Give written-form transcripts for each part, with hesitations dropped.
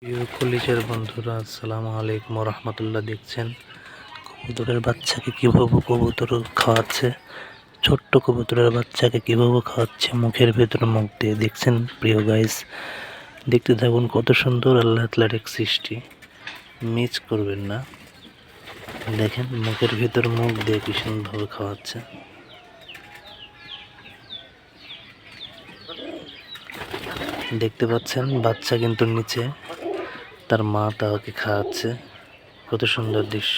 প্রিয় কলিজার বন্ধুরা, আসসালামু আলাইকুম রহমতুল্লাহ। দেখছেন কবুতরের বাচ্চাকে কীভাবে কবুতর খাওয়াচ্ছে, ছোট্ট কবুতরের বাচ্চাকে কীভাবে খাওয়াচ্ছে মুখের ভেতরে মুখ দিয়ে। দেখছেন প্রিয় গাইস, দেখতে থাকুন কত সুন্দর আল্লাহ তাআলার এক সৃষ্টি, মিস করবেন না। দেখেন মুখের ভেতর মুখ দিয়ে কি সুন্দরভাবে খাওয়াচ্ছে। দেখতে পাচ্ছেন বাচ্চা কিন্তু নিচে, তার মা তাকে খাওয়াচ্ছে। কত সুন্দর দৃশ্য,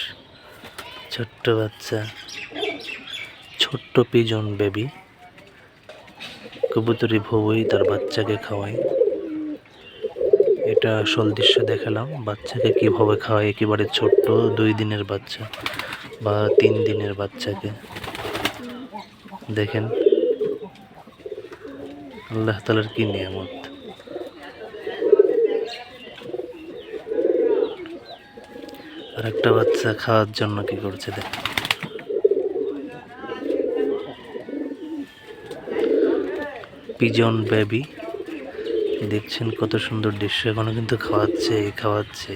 ছোট্ট বাচ্চা, ছোট্ট পিজন বেবি কবুতরি ভবই তার বাচ্চাকে খাওয়ায়। এটা আসল দৃশ্য দেখালাম, বাচ্চাকে কিভাবে খাওয়ায়, একেবারে ছোট্ট 2 দিনের বাচ্চা বা 3 দিনের বাচ্চাকে। দেখেন আল্লাহ তাআলার কি নিয়ামত। আর একটা বাচ্চা খাওয়ার জন্য কি করছে দেখেন, পিজন বেবি। দেখছেন কত সুন্দর দৃশ্য, এখনো কিন্তু খাওয়াচ্ছে।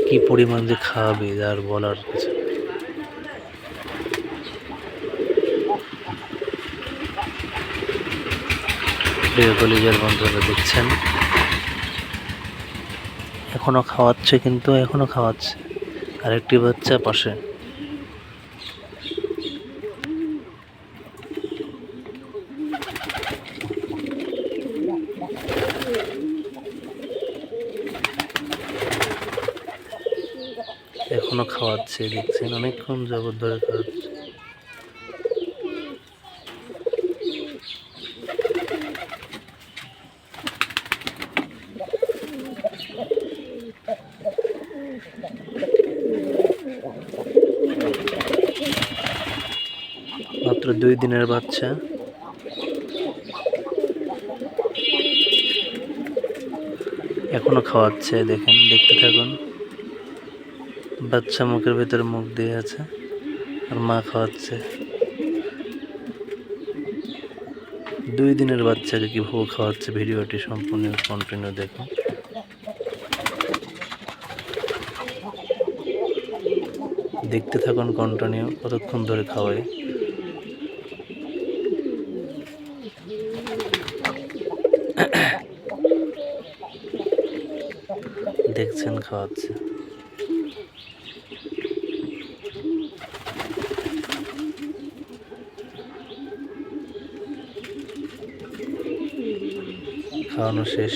কি পরিমাণ যে খাওয়াবে আর বলার কিছু। প্রিয় কলিজার বন্ধুরা, দেখছেন এখনো খাওয়াচ্ছে। আরেকটি বাচ্চা পাশে। এখনো খাওয়াচ্ছে, দেখছেন অনেকক্ষণ যাবত ধরে খাওয়াচ্ছে। মাত্র 2 দিনের বাচ্চা, এখনো খাওয়াচ্ছে। দেখেন, দেখতে থাকুন। বাচ্চা মুখের ভেতরে মুখ দিয়ে আছে আর মা খাওয়াচ্ছে। 2 দিনের বাচ্চাকে কিভাবে খাওয়াচ্ছে, ভিডিওটি সম্পূর্ণ কন্টিনিউ দেখুন। দেখতে থাকুন কন্টিনিউ, কতক্ষণ ধরে খাওয়ায়। দেখছেন খাওয়াচ্ছে। খাওয়ানো শেষ।